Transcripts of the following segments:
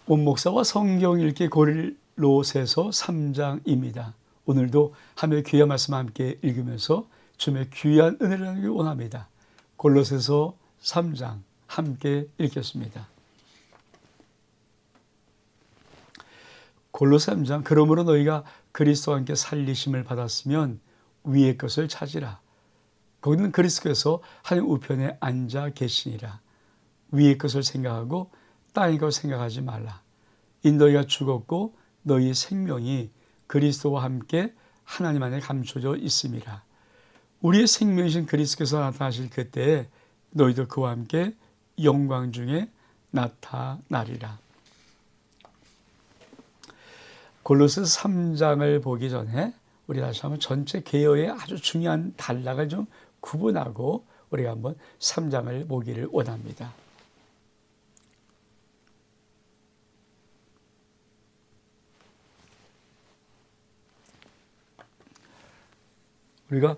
원목사와 성경 읽기 골로새서 3장입니다. 오늘도 하나님의 귀한 말씀 함께 읽으면서 주님의 귀한 은혜를 나누기 원합니다. 골로새서 3장 함께 읽겠습니다. 골로새 3장 그러므로 너희가 그리스도와 함께 살리심을 받았으면 위의 것을 찾으라. 거기는 그리스도께서 하나님 우편에 앉아 계시니라. 위의 것을 생각하고 땅의 것을 생각하지 말라. 이 너희가 죽었고 너희 생명이 그리스도와 함께 하나님 안에 감춰져 있음이라. 우리의 생명이신 그리스도께서 나타나실 그때에 너희도 그와 함께 영광 중에 나타나리라. 골로새서 3장을 보기 전에 우리 다시 한번 전체 개요의 아주 중요한 단락을 좀 구분하고 우리가 한번 3장을 보기를 원합니다. 우리가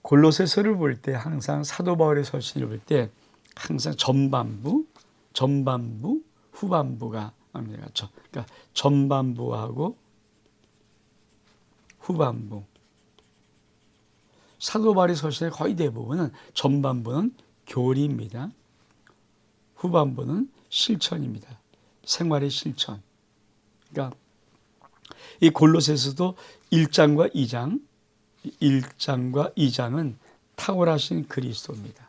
골로새서를 볼 때 항상 사도 바울의 서신을 볼 때 항상 전반부, 후반부가 나옵니다. 그러니까 전반부하고 후반부. 사도 바울의 서신의 거의 대부분은 전반부는 교리입니다. 후반부는 실천입니다. 생활의 실천. 그러니까 이 골로새서도 1장과 2장은 탁월하신 그리스도입니다.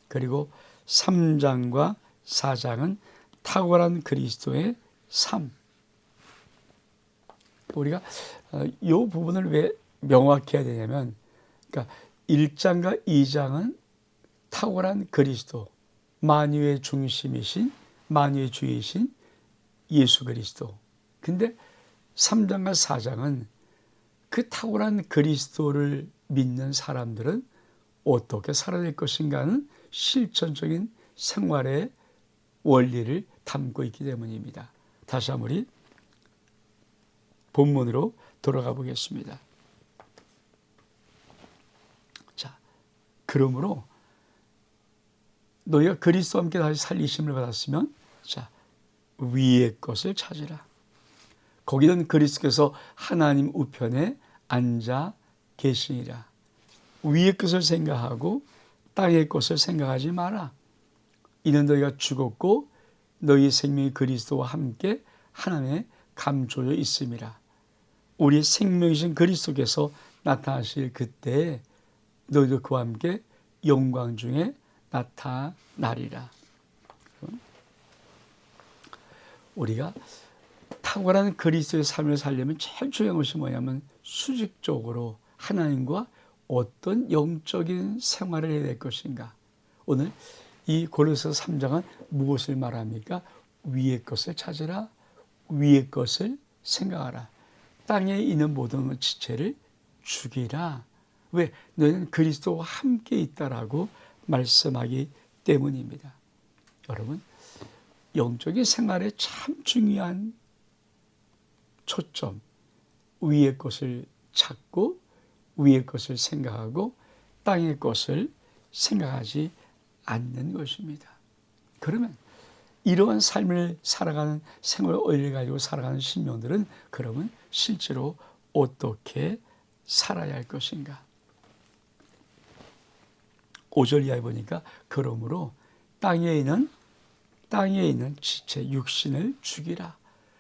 그리고 3장과 4장은 탁월한 그리스도의 삶. 우리가 이 부분을 왜 명확히 해야 되냐면, 그러니까 1장과 2장은 탁월한 그리스도, 만유의 중심이신, 만유의 주이신 예수 그리스도. 근데 3장과 4장은 그 탁월한 그리스도를 믿는 사람들은 어떻게 살아낼 것인가는 실천적인 생활의 원리를 담고 있기 때문입니다. 다시 한번 우리 본문으로 돌아가 보겠습니다. 자, 그러므로 너희가 그리스도와 함께 다시 살리심을 받았으면 자, 위의 것을 찾으라. 거기는 그리스도께서 하나님 우편에 앉아 계시니라. 위의 것을 생각하고 땅의 것을 생각하지 마라. 이는 너희가 죽었고 너희 생명이 그리스도와 함께 하나님에 감춰져 있음이라. 우리의 생명이신 그리스도께서 나타나실 그때에 너희도 그와 함께 영광 중에 나타나리라. 우리가 탁월한 그리스도의 삶을 살려면 제일 중요한 것이 뭐냐면 수직적으로 하나님과 어떤 영적인 생활을 해야 될 것인가. 오늘 이 골로새서 3장은 무엇을 말합니까? 위의 것을 찾으라. 위의 것을 생각하라. 땅에 있는 모든 지체를 죽이라. 왜? 너희는 그리스도와 함께 있다라고 말씀하기 때문입니다. 여러분, 영적인 생활에 참 중요한 초점, 위의 것을 찾고 위의 것을 생각하고 땅의 것을 생각하지 않는 것입니다. 그러면 이러한 삶을 살아가는 생활 원리를 가지고 살아가는 신령들은 그러면 실제로 어떻게 살아야 할 것인가? 5절 이하에 보니까 그러므로 땅에 있는 지체 육신을 죽이라.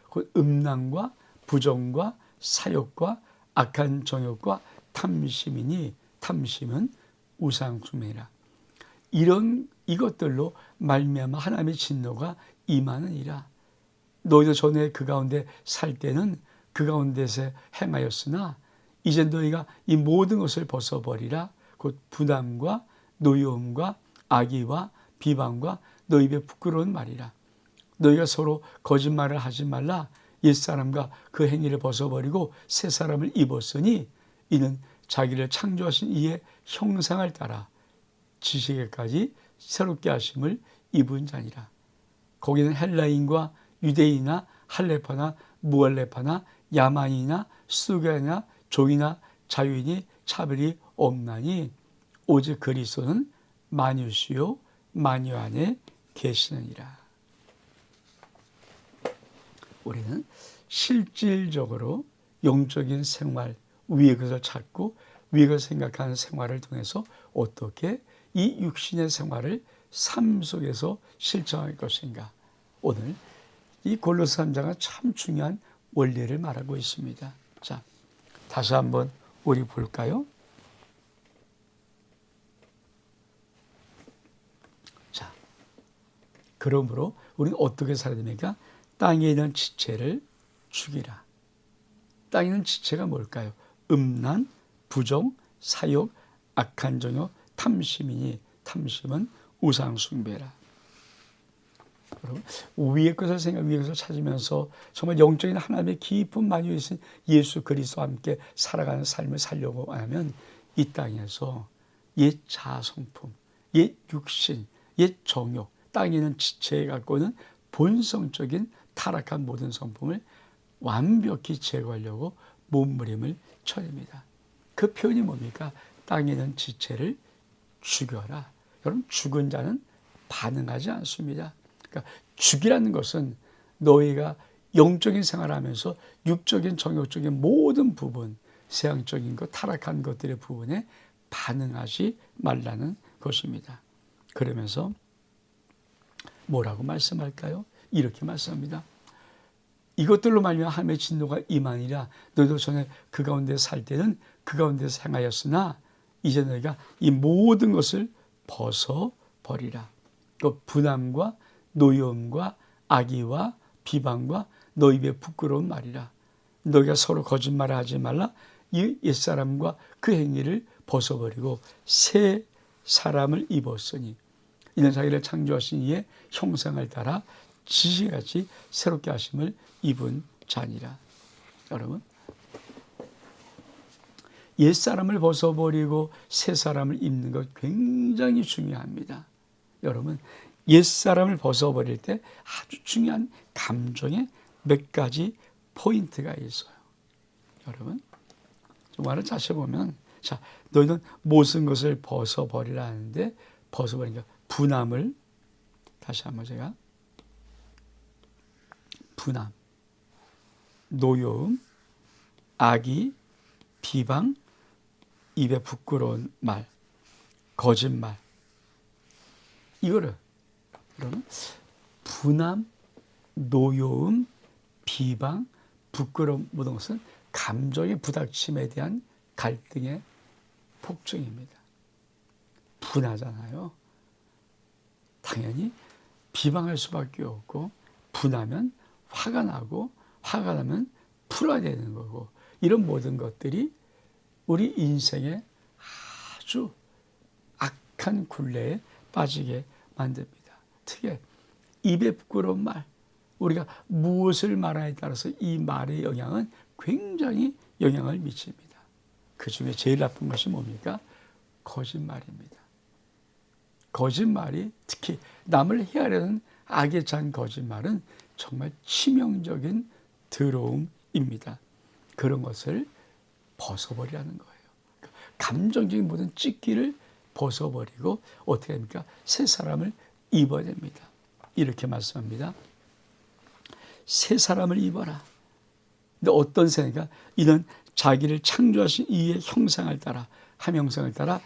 곧 음란과 부정과 사욕과 악한 정욕과 탐심이니 탐심은 우상숭배라. 이것들로 말미암아 하나님의 진노가 임하느니라. 너희도 전에 그 가운데 살 때는 그 가운데서 행하였으나 이제 너희가 이 모든 것을 벗어버리라. 곧 부담과 노여움과 악의와 비방과 너희 입에 부끄러운 말이라. 너희가 서로 거짓말을 하지 말라. 옛사람과 그 행위를 벗어버리고 새 사람을 입었으니 이는 자기를 창조하신 이의 형상을 따라 지식에까지 새롭게 하심을 입은 자니라. 거기는 헬라인과 유대인이나 할레파나 무할레파나 야만이나 수가나 종이나 자유인이 차별이 없나니 오직 그리스도는 만유시요 만유 안에 계시느니라. 우리는 실질적으로 영적인 생활, 위의 것을 찾고 위의 것을 생각하는 생활을 통해서 어떻게 이 육신의 생활을 삶 속에서 실천할 것인가. 오늘 이 골로새 3장은 참 중요한 원리를 말하고 있습니다. 자, 다시 한번 우리 볼까요? 자, 그러므로 우리는 어떻게 살아야 됩니까? 땅에 있는 지체를 죽이라. 땅에 있는 지체가 뭘까요? 음란, 부정, 사욕, 악한 정욕, 탐심이니 탐심은 우상 숭배라. 여러분, 위의 것을 위의 것을 찾으면서 정말 영적인 하나님의 깊은 만유에 있는 예수 그리스도와 함께 살아가는 삶을 살려고 하면 이 땅에서 옛 자아성품, 옛 육신, 옛 정욕, 땅에 있는 지체에 갖고 있는 본성적인 타락한 모든 성품을 완벽히 제거하려고 몸부림을 쳐냅니다. 그 표현이 뭡니까? 땅에 있는 지체를 죽여라. 여러분, 죽은 자는 반응하지 않습니다. 그러니까 죽이라는 것은 너희가 영적인 생활을 하면서 육적인 정욕적인 모든 부분, 세상적인 것, 타락한 것들의 부분에 반응하지 말라는 것입니다. 그러면서 뭐라고 말씀할까요? 이렇게 말씀합니다. 이것들로 말미암아 하나님의 진노가 임하니라. 너희도 전에 그 가운데 살 때는 그 가운데서 행하였으나 이제 너희가 이 모든 것을 벗어버리라. 또 분함과 노여움과 악의와 비방과 너희 입에 부끄러운 말이라. 너희가 서로 거짓말을 하지 말라. 이 옛사람과 그 행위를 벗어버리고 새 사람을 입었으니 이는 자기를 창조하신 이의 형상을 따라 지시같이 새롭게 하심을 입은 자니라. 여러분, 옛사람을 벗어버리고 새 사람을 입는 것 굉장히 중요합니다. 여러분, 옛사람을 벗어버릴 때 아주 중요한 감정의 몇 가지 포인트가 있어요. 여러분, 말을 자세히 보면, 자, 너희는 모든 것을 벗어버리라 하는데, 벗어버리니까 분함을, 다시 한번 제가, 분함, 노여움, 악의, 비방, 입에 부끄러운 말, 거짓말. 이거를 여러분, 분함, 노여움, 비방, 부끄러움 모든 것은 감정의 부닥침에 대한 갈등의 폭증입니다. 분하잖아요. 당연히 비방할 수밖에 없고, 분하면 화가 나고, 화가 나면 풀어야 되는 거고, 이런 모든 것들이 우리 인생에 아주 악한 굴레에 빠지게 만듭니다. 특히 입에 부끄러운 말, 우리가 무엇을 말하냐에 따라서 이 말의 영향은 굉장히 영향을 미칩니다. 그 중에 제일 나쁜 것이 뭡니까? 거짓말입니다. 거짓말이, 특히 남을 헤아려는 악에 찬 거짓말은 정말 치명적인 더러움입니다. 그런 것을 벗어버리라는 거예요. 감정적인 모든 찢기를 벗어버리고 어떻게 합니까? 새 사람을 입어야 됩니다. 이렇게 말씀합니다. 새 사람을 입어라. 근데 어떤 새가? 이는 자기를 창조하신 이의 형상을 따라, 함형상을 따라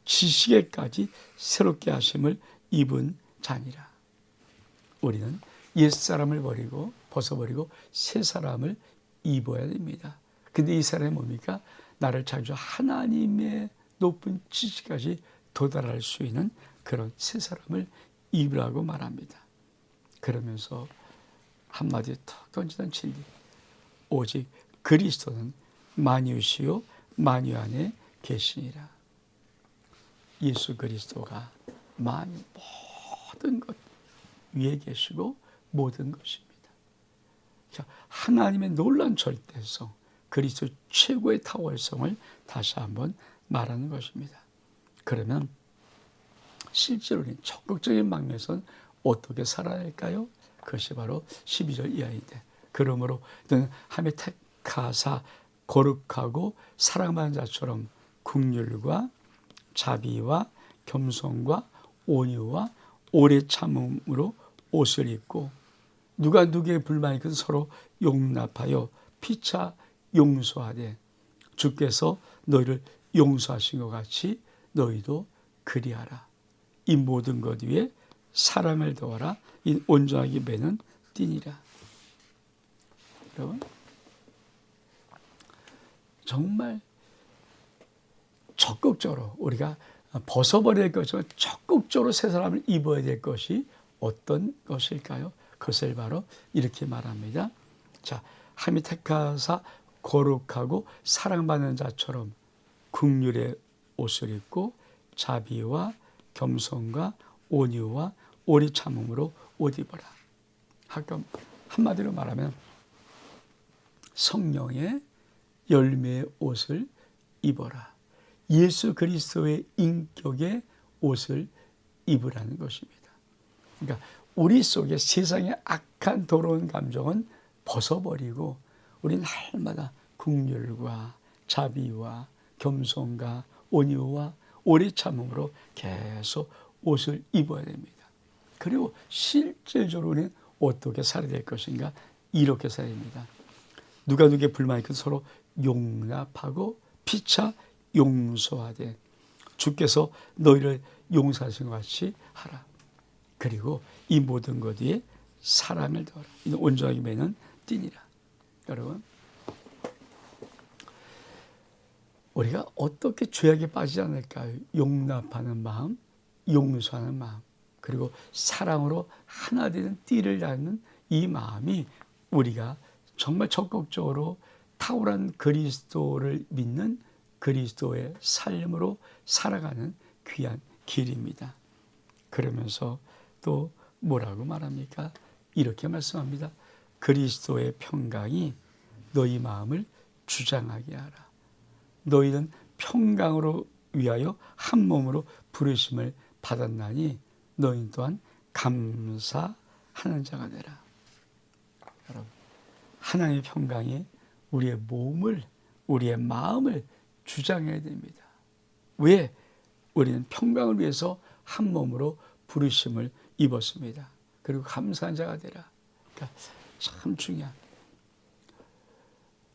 지식에까지 새롭게 하심을 입은 자니라. 우리는 옛사람을 버리고 벗어버리고 새 사람을 입어야 됩니다. 근데 이 사람이 뭡니까? 나를 창조 하나님의 높은 지식까지 도달할 수 있는 그런 새 사람을 입으라고 말합니다. 그러면서 한마디에 툭 던지던 진리. 오직 그리스도는 만유시요 만유 안에 계시니라. 예수 그리스도가 모든 것 위에 계시고 모든 것입니다. 하나님의 놀라운 절대성, 그리스도 최고의 탁월성을 다시 한번 말하는 것입니다. 그러면 실제로 적극적인 방면에서는 어떻게 살아야 할까요? 그것이 바로 12절 이하인데, 그러므로 너는 하나님의 택하사 거룩하고 사랑받는 자처럼 긍휼과 자비와 겸손과 온유와 오래 참음으로 옷을 입고 누가 누구의 불만이 있건 서로 용납하여 피차 용서하되 주께서 너희를 용서하신 것 같이 너희도 그리하라. 이 모든 것 위에 사랑을 더하라. 이 온전하게 매는 띠니라. 여러분, 정말 적극적으로 우리가 벗어버려야 될 것이고 적극적으로 새 사람을 입어야 될 것이 어떤 것일까요? 그것을 바로 이렇게 말합니다. 자, 하나님이 택하사 거룩하고 사랑받는 자처럼 긍휼의 옷을 입고 자비와 겸손과 온유와 오래 참음으로 옷 입어라. 한마디로 말하면 성령의 열매의 옷을 입어라. 예수 그리스도의 인격의 옷을 입으라는 것입니다. 그러니까 우리 속에 세상의 악한 더러운 감정은 벗어버리고 우리는 날마다 긍휼과 자비와 겸손과 온유와 오래 참음으로 계속 옷을 입어야 됩니다. 그리고 실질적으로 우리는 어떻게 살아야 될 것인가? 이렇게 살아야 됩니다. 누가 누구의 불만이 있건 서로 용납하고 피차 용서하되 주께서 너희를 용서하신 것 같이 하라. 그리고 이 모든 것 위에 사랑을 더하라. 이는 온전하게 매는 띠니라. 여러분, 우리가 어떻게 죄악에 빠지지 않을까요? 용납하는 마음, 용서하는 마음, 그리고 사랑으로 하나 되는 띠를 닿는 이 마음이 우리가 정말 적극적으로 탁월한 그리스도를 믿는 그리스도의 삶으로 살아가는 귀한 길입니다. 그러면서 또 뭐라고 말합니까? 이렇게 말씀합니다. 그리스도의 평강이 너희 마음을 주장하게 하라. 너희는 평강으로 위하여 한 몸으로 부르심을 받았나니 너희는 또한 감사하는 자가 되라. 여러분, 하나님의 평강이 우리의 몸을, 우리의 마음을 주장해야 됩니다. 왜? 우리는 평강을 위해서 한 몸으로 부르심을 입었습니다. 그리고 감사한 자가 되라. 그러니까 참 중요한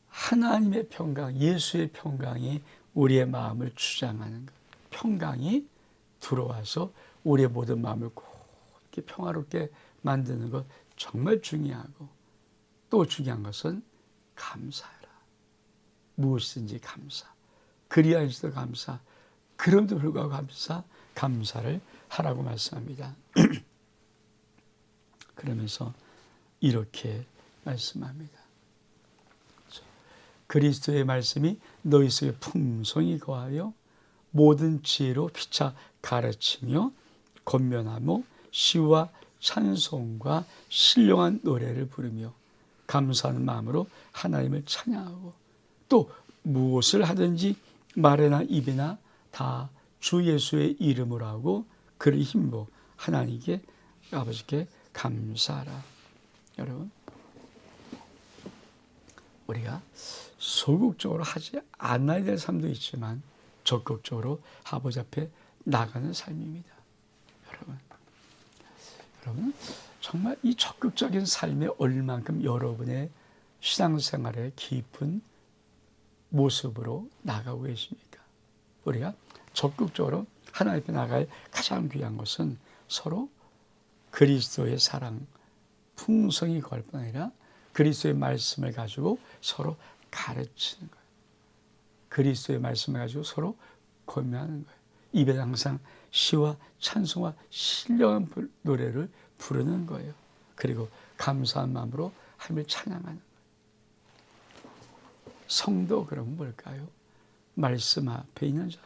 하나님의 평강, 예수의 평강이 우리의 마음을 주장하는 것. 평강이 들어와서 우리의 모든 마음을 꼭 이렇게 평화롭게 만드는 것 정말 중요하고, 또 중요한 것은 감사해라. 무엇이든지 감사. 그리하여도 감사. 그럼에도 불구하고 감사를 하라고 말씀합니다. 그러면서 이렇게 말씀합니다. 그리스도의 말씀이 너희 속에 풍성히 거하여 모든 지혜로 피차 가르치며 권면하며 시와 찬송과 신령한 노래를 부르며 감사하는 마음으로 하나님을 찬양하고, 또 무엇을 하든지 말이나 입이나 다 주 예수의 이름으로 하고 그를 힘입어 하나님께 아버지께 감사하라. 여러분, 우리가 소극적으로 하지 않아야 될 삶도 있지만 적극적으로 아버지 앞에 나가는 삶입니다. 여러분 정말 이 적극적인 삶에 얼만큼 여러분의 신앙생활의 깊은 모습으로 나가고 계십니까? 우리가 적극적으로 하나님 앞에 나갈 가장 귀한 것은 서로 그리스도의 사랑, 풍성히 거할 뿐 아니라 그리스도의 말씀을 가지고 서로 가르치는 거예요. 그리스도의 말씀을 가지고 서로 권면하는 거예요. 입에 항상 시와 찬송과 신령한 노래를 부르는 거예요. 그리고 감사한 마음으로 하나님을 찬양하는 거예요. 성도 그러면 뭘까요? 말씀 앞에 있는 자,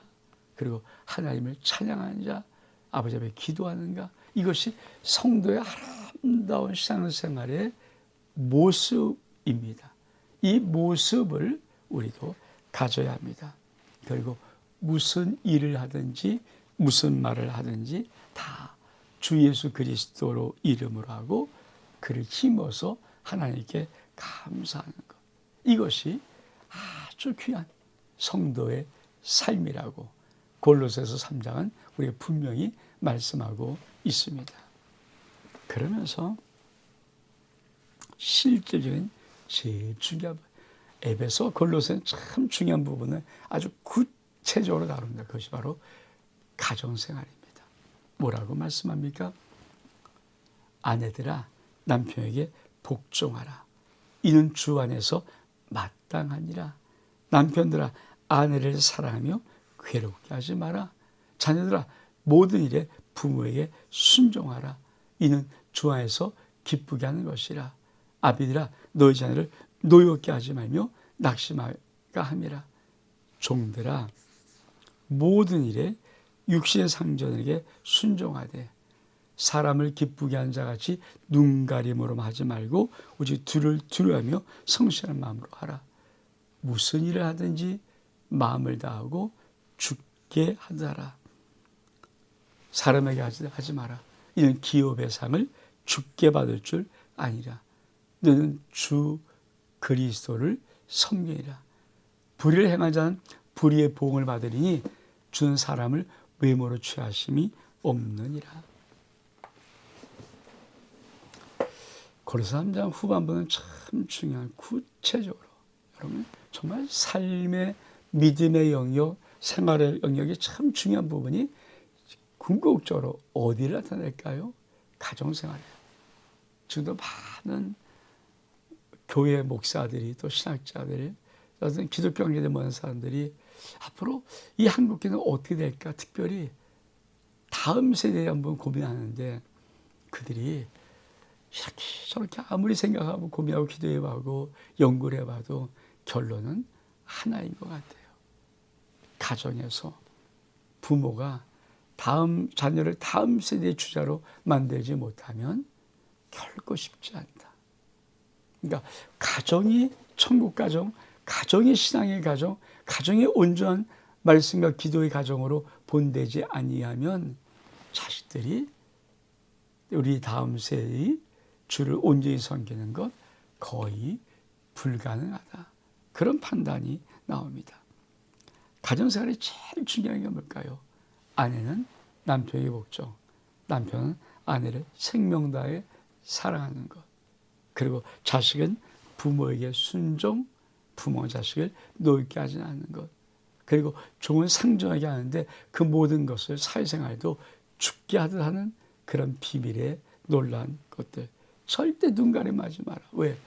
그리고 하나님을 찬양하는 자, 아버지 앞에 기도하는 자, 이것이 성도의 아름다운 신앙생활의 모습입니다. 이 모습을 우리도 가져야 합니다. 그리고 무슨 일을 하든지 무슨 말을 하든지 다 주 예수 그리스도로 이름으로 하고 그를 힘어서 하나님께 감사하는 것. 이것이 아주 귀한 성도의 삶이라고 골로새서 3장은 우리가 분명히 말씀하고 있습니다. 그러면서 실질적인 제일 중요한 부분. 에베소 골로새는 참 중요한 부분을 아주 구체적으로 다룬다. 그것이 바로 가정생활입니다. 뭐라고 말씀합니까? 아내들아 남편에게 복종하라. 이는 주 안에서 마땅하니라. 남편들아 아내를 사랑하며 괴롭게 하지 마라. 자녀들아 모든 일에 부모에게 순종하라. 이는 주 안에서 기쁘게 하는 것이라. 아비들아 너희 자녀를 노엽게 하지 말며 낙심하가 함이라. 종들아 모든 일에 육신의 상전에게 순종하되 사람을 기쁘게 하는 자같이 눈가림으로 하지 말고 오직 주를 두려워하며 성실한 마음으로 하라. 무슨 일을 하든지 마음을 다하고 죽게 하더라. 사람에게 하지 마라. 이는 기업의 상을 죽게 받을 줄 아니라. 너는 주 그리스도를 섬기라. 불의를 행한 자는 불의의 보응을 받으리니 주는 사람을 외모로 취하심이 없느니라. 고린도서 3장 후반부는 참 중요한 구체적으로 여러분 정말 삶의 믿음의 영역, 생활의 영역이 참 중요한 부분이 궁극적으로 어디를 나타낼까요? 가정생활이에요. 지금도 많은 교회 목사들이 또 신학자들이 어떤 기독교 관계에 많은 사람들이 앞으로 이 한국교회는 어떻게 될까 특별히 다음 세대에 한번 고민하는데 그들이 이렇게 저렇게 아무리 생각하고 고민하고 기도해봐도 연구를 해봐도 결론은 하나인 것 같아요. 가정에서 부모가 다음 자녀를 다음 세대의 주자로 만들지 못하면 결코 쉽지 않다. 그러니까 가정이 천국 가정, 가정이 신앙의 가정, 가정이 온전한 말씀과 기도의 가정으로 본되지 아니하면 자식들이 우리 다음 세대의 주를 온전히 섬기는 것 거의 불가능하다. 그런 판단이 나옵니다. 가정생활이 제일 중요한 게 뭘까요? 아내는 남편에게 복종, 남편은 아내를 생명 다해 사랑하는 것, 그리고 자식은 부모에게 순종, 부모가 자식을 노엽게 하지 않는 것, 그리고 종은 상정하게 하는데 그 모든 것을 사회생활도 죽게 하듯 하는 그런 비밀의 놀라운 것들. 절대 눈 가림하지 마라. 왜?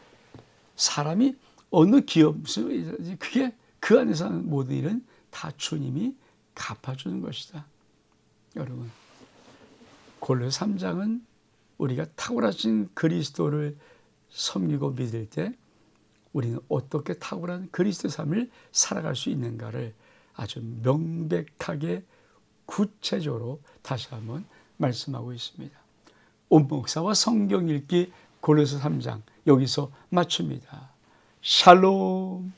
사람이 어느 기업, 그게 그 안에서 하는 모든 일은 다 주님이 갚아주는 것이다. 여러분, 골로새 3장은 우리가 탁월하신 그리스도를 섬기고 믿을 때 우리는 어떻게 탁월한 그리스도 삶을 살아갈 수 있는가를 아주 명백하게 구체적으로 다시 한번 말씀하고 있습니다. 온 목사와 성경 읽기 골로새 3장 여기서 마칩니다. 샬롬.